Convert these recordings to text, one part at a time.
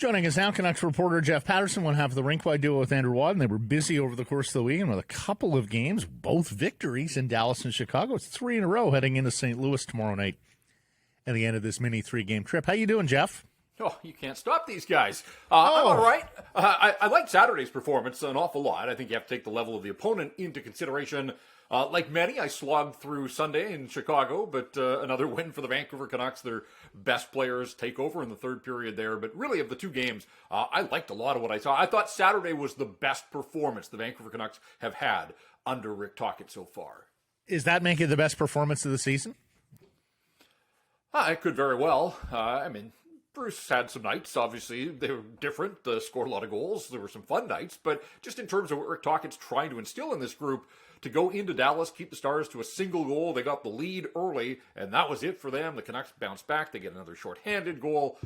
Joining us now, Canucks reporter Jeff Paterson, one half of the rink-wide duo with Andrew Watt, and they were busy over the course of the weekend with a couple of games, both victories in Dallas and Chicago. It's 3 in a row heading into St. Louis tomorrow night at the end of this mini 3-game trip. How you doing, Jeff? Oh, you can't stop these guys. I'm all right. I like Saturday's performance an awful lot. I think you have to take the level of the opponent into consideration. Like many, I slogged through Sunday in Chicago, but another win for the Vancouver Canucks. Their best players take over in the third period there. But really, of the two games, I liked a lot of what I saw. I thought Saturday was the best performance the Vancouver Canucks have had under Rick Tocchet so far. Is that making it the best performance of the season? It could very well. Bruce had some nights, obviously. They were different, scored a lot of goals. There were some fun nights. But just in terms of what Rick Tocchet's trying to instill in this group, to go into Dallas, keep the Stars to a single goal. They got the lead early, and that was it for them. The Canucks bounced back. They get another shorthanded goal.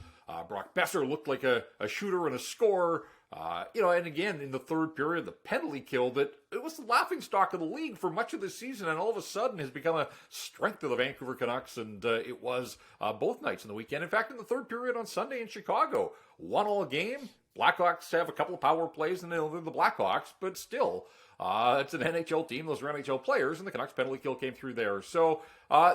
Brock Besser looked like a shooter and a scorer. And again, in the third period, the penalty kill that it was the laughingstock of the league for much of this season, and all of a sudden has become a strength of the Vancouver Canucks, and it was both nights in the weekend. In fact, in the third period on Sunday in Chicago, 1-1 game. Blackhawks have a couple of power plays, and they're the Blackhawks, but still, it's an NHL team. Those are NHL players, and the Canucks penalty kill came through there. So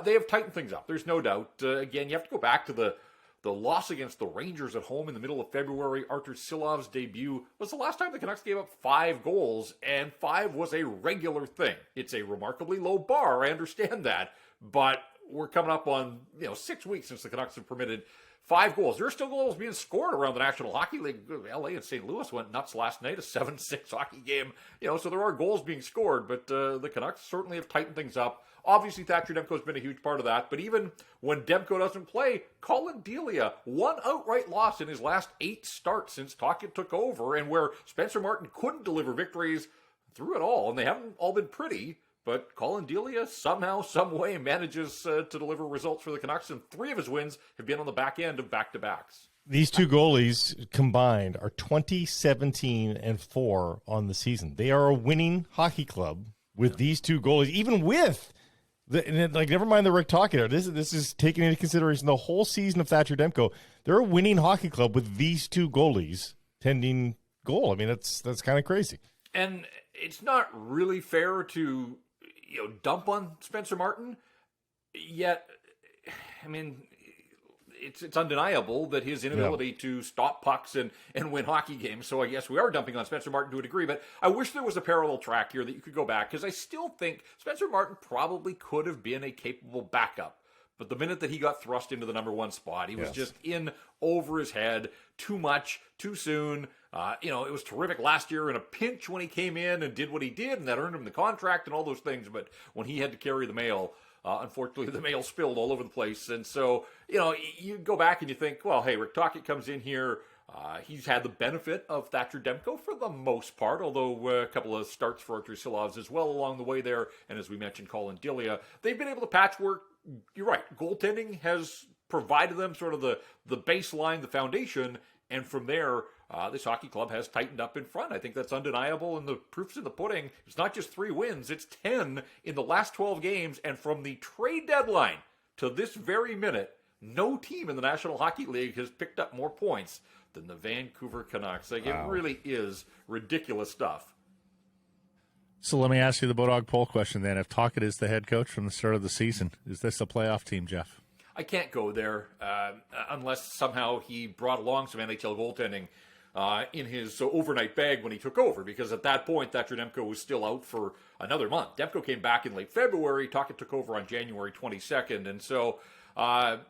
they have tightened things up. There's no doubt. Again, you have to go back to the loss against the Rangers at home in the middle of February. Artur Silov's debut was the last time the Canucks gave up 5 goals, and 5 was a regular thing. It's a remarkably low bar, I understand that, but we're coming up on 6 weeks since the Canucks have permitted 5 goals. There are still goals being scored around the National Hockey League. LA and St. Louis went nuts last night, a 7-6 hockey game. So there are goals being scored, but the Canucks certainly have tightened things up. Obviously, Thatcher Demko has been a huge part of that, but even when Demko doesn't play, Colin Delia, one outright loss in his last 8 starts since Tocchet took over, and where Spencer Martin couldn't deliver victories through it all, and they haven't all been pretty, but Colin Delia somehow, some way manages to deliver results for the Canucks, and 3 of his wins have been on the back end of back-to-backs. These two goalies combined are 20-17-4 on the season. They are a winning hockey club with these two goalies, even with never mind the Rick Tocchet. This is taking into consideration the whole season of Thatcher Demko. They're a winning hockey club with these two goalies tending goal. I mean, that's kind of crazy. And it's not really fair to dump on Spencer Martin, yet, it's undeniable that his inability to stop pucks and win hockey games. So I guess we are dumping on Spencer Martin to a degree, but I wish there was a parallel track here that you could go back, because I still think Spencer Martin probably could have been a capable backup. But the minute that he got thrust into the number 1 spot, he was just in over his head, too much, too soon. It was terrific last year in a pinch when he came in and did what he did, and that earned him the contract and all those things. But when he had to carry the mail, unfortunately, the mail spilled all over the place. And so, you go back and you think, well, hey, Rick Tocchet comes in here. He's had the benefit of Thatcher Demko for the most part, although a couple of starts for Artur Silovs as well along the way there. And as we mentioned, Colin Delia, they've been able to patchwork. You're right. Goaltending has provided them sort of the baseline, the foundation. And from there, this hockey club has tightened up in front. I think that's undeniable, and the proof's in the pudding. It's not just 3 wins, it's 10 in the last 12 games, and from the trade deadline to this very minute, no team in the National Hockey League has picked up more points than the Vancouver Canucks. It really is ridiculous stuff. So let me ask you the Bodog poll question then. If Tocchet is the head coach from the start of the season, is this a playoff team, Jeff? I can't go there unless somehow he brought along some NHL goaltending in his overnight bag when he took over, because at that point, Thatcher Demko was still out for another month. Demko came back in late February. Tocchet took over on January 22nd, and so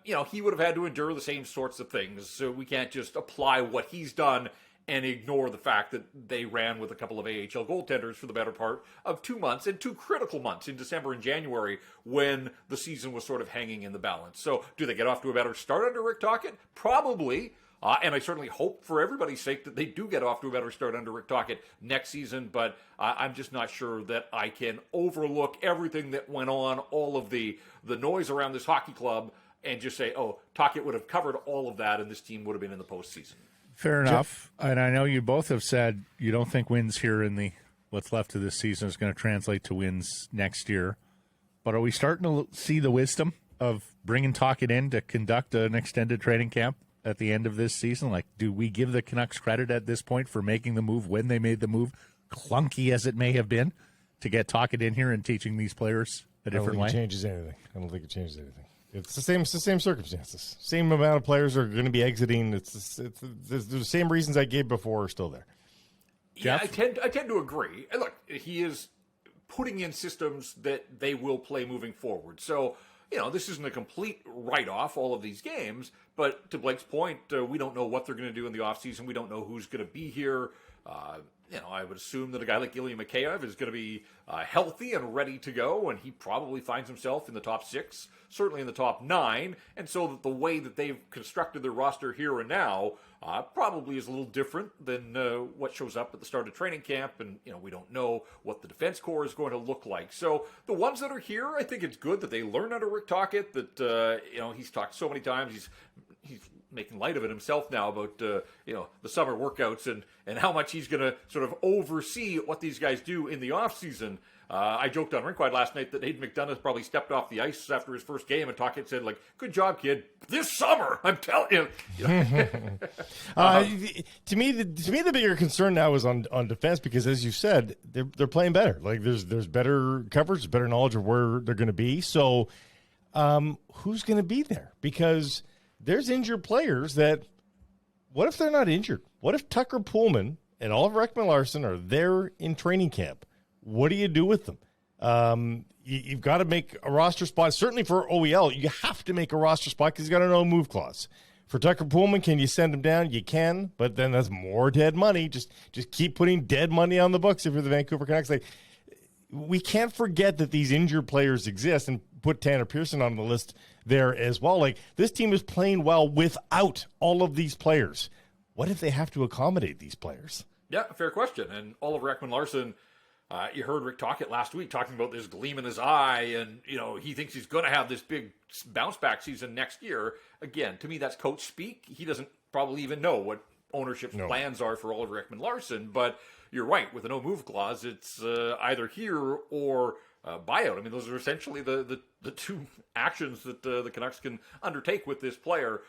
he would have had to endure the same sorts of things. So we can't just apply what he's done and ignore the fact that they ran with a couple of AHL goaltenders for the better part of 2 months, and 2 critical months in December and January when the season was sort of hanging in the balance. So do they get off to a better start under Rick Tocchet? Probably. And I certainly hope for everybody's sake that they do get off to a better start under Rick Tocchet next season, but I'm just not sure that I can overlook everything that went on, all of the noise around this hockey club, and just say, oh, Tocchet would have covered all of that and this team would have been in the postseason. Fair enough. And I know you both have said you don't think wins here in the what's left of this season is going to translate to wins next year. But are we starting to see the wisdom of bringing Tocchet in to conduct an extended training camp? at the end of this season? Like, do we give the Canucks credit at this point for making the move when they made the move, clunky as it may have been, to get Tocchet in here and teaching these players a different way? I don't think it changes anything. It's the same circumstances. Same amount of players are going to be exiting. It's the same reasons I gave before are still there. Yeah, I tend to agree. And look, he is putting in systems that they will play moving forward. So, this isn't a complete write-off, all of these games, but to Blake's point, we don't know what they're going to do in the offseason. We don't know who's going to be here. I would assume that a guy like Ilya Mikheyev is going to be healthy and ready to go, and he probably finds himself in the top 6, certainly in the top 9, and so that the way that they've constructed their roster here and now probably is a little different than what shows up at the start of training camp, and we don't know what the defense core is going to look like. So the ones that are here, I think it's good that they learn under Rick Tocchet, that he's talked so many times, he's making light of it himself now about the summer workouts and how much he's going to sort of oversee what these guys do in the off season. I joked on Rinkwide last night that Aidan McDonough probably stepped off the ice after his first game, and Tocchet said, like, "Good job, kid. This summer, I'm telling you." To me, the bigger concern now is on defense, because, as you said, they're playing better. Like, there's better coverage, better knowledge of where they're going to be. So, who's going to be there? Because there's injured players that, what if they're not injured? What if Tucker Pullman and Oliver Ekman-Larsson are there in training camp? What do you do with them? You've got to make a roster spot. Certainly for OEL, you have to make a roster spot because he's got a no-move clause. For Tucker Pullman, can you send him down? You can, but then that's more dead money. Just keep putting dead money on the books if you're the Vancouver Canucks. Like, we can't forget that these injured players exist, and put Tanner Pearson on the list there as well. Like, this team is playing well without all of these players. What if they have to accommodate these players? Yeah, fair question. And Oliver Ekman-Larsson, you heard Rick Tocchet last week talking about this gleam in his eye, and he thinks he's going to have this big bounce back season next year. Again, to me, that's coach speak. He doesn't probably even know what ownership's plans are for Oliver Ekman-Larsson. But you're right, with a no move clause, it's either here or buyout. I mean, those are essentially the two actions that the Canucks can undertake with this player.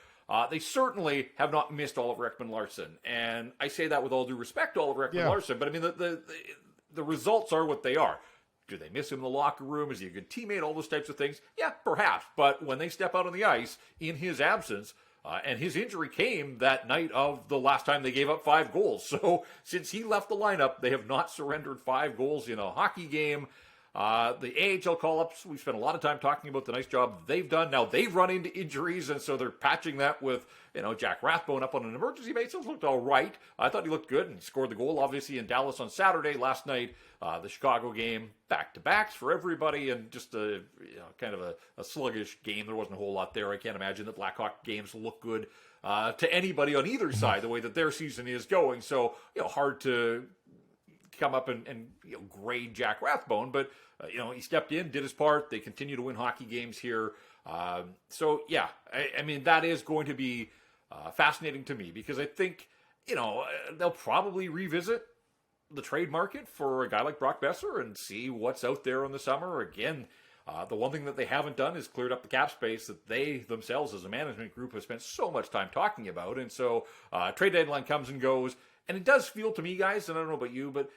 They certainly have not missed Oliver Ekman-Larsson, and I say that with all due respect to Oliver Ekman-Larsson. But I mean, the results are what they are. Do they miss him in the locker room? Is he a good teammate? All those types of things. Yeah, perhaps. But when they step out on the ice in his absence, and his injury came that night of the last time they gave up 5 goals. So since he left the lineup, they have not surrendered 5 goals in a hockey game. The AHL call-ups, we spent a lot of time talking about the nice job they've done. Now they've run into injuries, and so they're patching that with, Jack Rathbone up on an emergency basis. Looked all right. I thought he looked good, and he scored the goal, obviously, in Dallas on Saturday. Last night, the Chicago game, back-to-backs for everybody, and just kind of a sluggish game. There wasn't a whole lot there. I can't imagine that Blackhawk games look good to anybody on either side, the way that their season is going. So, hard to come up and grade Jack Rathbone, but he stepped in, did his part. They continue to win hockey games here. So yeah, I mean, that is going to be fascinating to me, because I think they'll probably revisit the trade market for a guy like Brock Besser and see what's out there in the summer. Again, the one thing that they haven't done is cleared up the cap space that they themselves as a management group have spent so much time talking about. And so trade deadline comes and goes, and it does feel to me, guys, and I don't know about you, but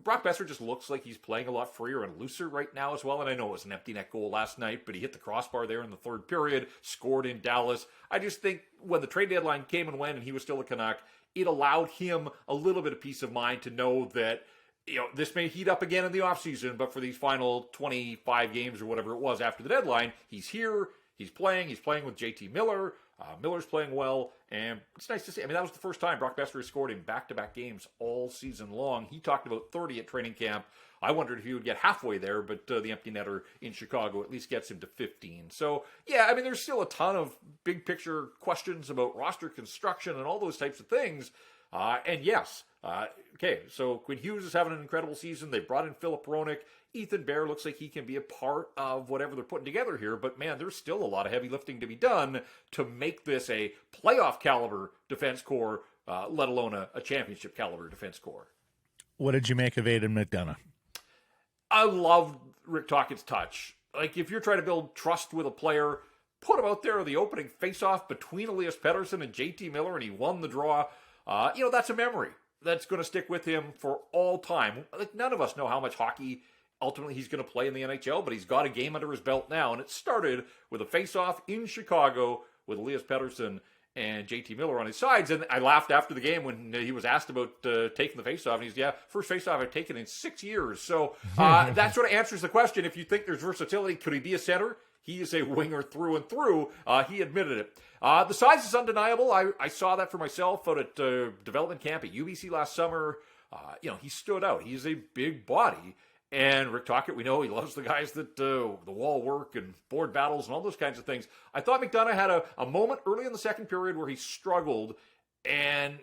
Brock Besser just looks like he's playing a lot freer and looser right now as well. And I know it was an empty net goal last night, but he hit the crossbar there in the third period, scored in Dallas. I just think when the trade deadline came and went and he was still a Canuck, it allowed him a little bit of peace of mind to know that, this may heat up again in the offseason, but for these final 25 games or whatever it was after the deadline, he's here, he's playing with JT Miller. Miller's playing well, and it's nice to see. I mean, that was the first time Brock Besser has scored in back-to-back games all season long. He talked about 30 at training camp. I wondered if he would get halfway there, but the empty netter in Chicago at least gets him to 15. So, yeah, I mean, there's still a ton of big-picture questions about roster construction and all those types of things. And yes, okay, so Quinn Hughes is having an incredible season. They brought in Philip Roenick. Ethan Bear looks like he can be a part of whatever they're putting together here, but man, there's still a lot of heavy lifting to be done to make this a playoff caliber defense core, let alone a championship caliber defense core. What did you make of Aidan McDonough? I love Rick Tocchet's touch. Like, if you're trying to build trust with a player, put him out there, the opening face-off between Elias Pettersson and JT Miller, and he won the draw. That's a memory that's going to stick with him for all time. Like, none of us know how much hockey ultimately he's going to play in the NHL, but he's got a game under his belt now, and it started with a face-off in Chicago with Elias Pettersson and JT Miller on his sides. And I laughed after the game when he was asked about taking the face-off, and he's, first face-off I've taken in 6 years. So that sort of answers the question. If you think there's versatility, could he be a center? He is a winger through and through. He admitted it. The size is undeniable. I saw that for myself out at development camp at UBC last summer. He stood out. He's a big body. And Rick Tocchet, we know he loves the guys that the wall work and board battles and all those kinds of things. I thought McDonough had a moment early in the second period where he struggled. And,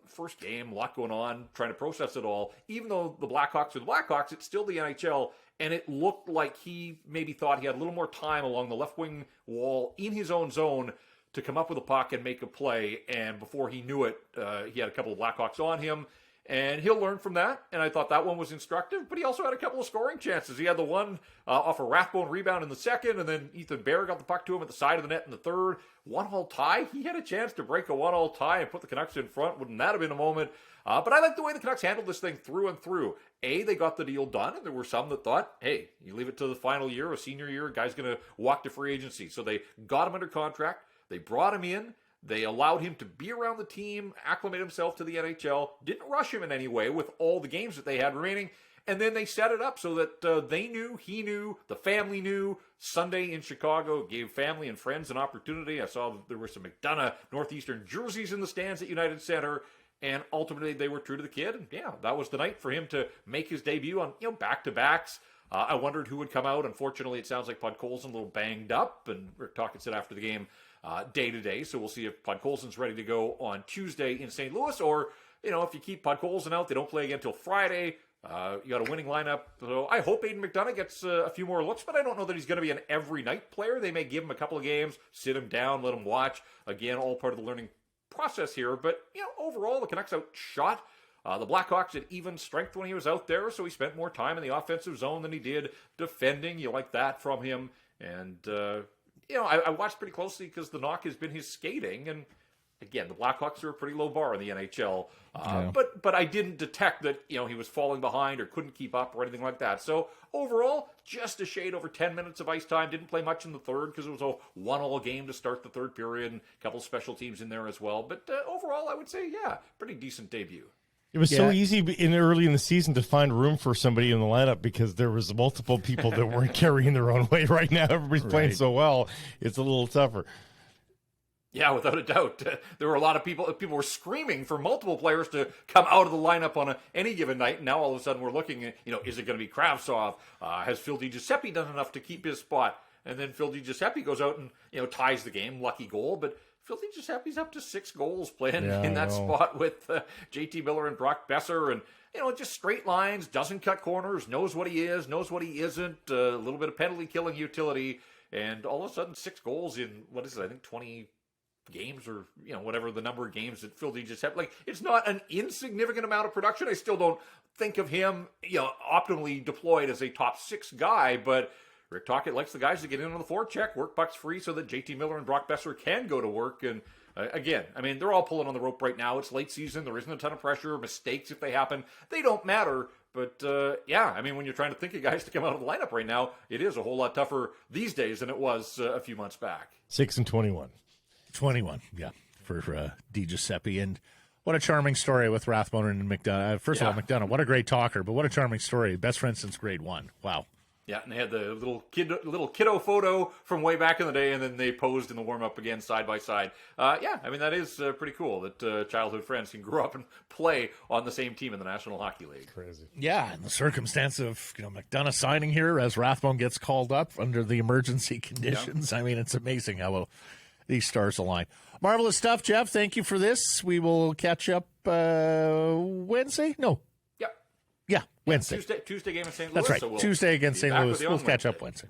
first game, a lot going on, trying to process it all. Even though the Blackhawks are the Blackhawks, it's still the NHL. And it looked like he maybe thought he had a little more time along the left wing wall in his own zone to come up with a puck and make a play. And before he knew it, he had a couple of Blackhawks on him. And he'll learn from that. And I thought that one was instructive. But he also had a couple of scoring chances. He had the one off a Rathbone rebound in the second. And then Ethan Bear got the puck to him at the side of the net in the third. 1-1 tie. He had a chance to break a 1-1 tie and put the Canucks in front. Wouldn't that have been a moment? But I like the way the Canucks handled this thing through and through. They got the deal done. And there were some that thought, hey, you leave it to the final year, a senior year, a guy's going to walk to free agency. So they got him under contract. They brought him in. They allowed him to be around the team, acclimate himself to the NHL, didn't rush him in any way with all the games that they had remaining, and then they set it up so that they knew, he knew, the family knew. Sunday in Chicago gave family and friends an opportunity. I saw there were some McDonough Northeastern jerseys in the stands at United Center, and ultimately they were true to the kid. And that was the night for him to make his debut on back-to-backs. I wondered who would come out. Unfortunately, it sounds like Podkolzin a little banged up, and Rick Tocchet said after the game, day-to-day, so we'll see if Podkolzin's ready to go on Tuesday in St. Louis, or, if you keep Podkolzin out, they don't play again until Friday. You got a winning lineup, so I hope Aidan McDonough gets a few more looks, but I don't know that he's going to be an every-night player. They may give him a couple of games, sit him down, let him watch. Again, all part of the learning process here, but, overall, the Canucks outshot the Blackhawks at even strength when he was out there, so he spent more time in the offensive zone than he did defending. You like that from him, and I watched pretty closely because the knock has been his skating. And again, the Blackhawks are a pretty low bar in the NHL. But I didn't detect that, he was falling behind or couldn't keep up or anything like that. So overall, just a shade over 10 minutes of ice time. Didn't play much in the third because it was a 1-1 game to start the third period and a couple special teams in there as well. But overall, I would say, pretty decent debut. It was so easy early in the season to find room for somebody in the lineup because there was multiple people that weren't carrying their own weight. Right now, everybody's playing so well, it's a little tougher. Yeah, without a doubt. There were a lot of people were screaming for multiple players to come out of the lineup on any given night. And now all of a sudden we're looking at, is it going to be Kravtsov? Has Phil DiGiuseppe done enough to keep his spot? And then Phil DiGiuseppe goes out and, ties the game, lucky goal. But Phil DiGiuseppe's up to 6 goals playing in that spot with JT Miller and Brock Besser. And, just straight lines, doesn't cut corners, knows what he is, knows what he isn't, a little bit of penalty killing utility. And all of a sudden 6 goals in, 20 games or, whatever the number of games that Phil DiGiuseppe. Like, it's not an insignificant amount of production. I still don't think of him, optimally deployed as a top 6 guy, but Rick Tocchet likes the guys to get in on the forecheck, work pucks free so that JT Miller and Brock Besser can go to work. And again, they're all pulling on the rope right now. It's late season. There isn't a ton of pressure. Mistakes, if they happen, they don't matter. But when you're trying to think of guys to come out of the lineup right now, it is a whole lot tougher these days than it was a few months back. 6-21. 21, for DiGiuseppe. And what a charming story with Rathbone and McDonough. First of all, McDonough, what a great talker, but what a charming story. Best friend since grade 1. Wow. Yeah, and they had the little kiddo photo from way back in the day, and then they posed in the warm-up again side by side. That is pretty cool that childhood friends can grow up and play on the same team in the National Hockey League. Crazy. Yeah, and the circumstance of McDonough signing here as Rathbone gets called up under the emergency conditions. Yeah. It's amazing how these stars align. Marvelous stuff, Jeff. Thank you for this. We will catch up Wednesday? No. Yeah, Wednesday. Tuesday game in St. Louis. That's right. So we'll Tuesday against St. Louis. We'll catch up Wednesday.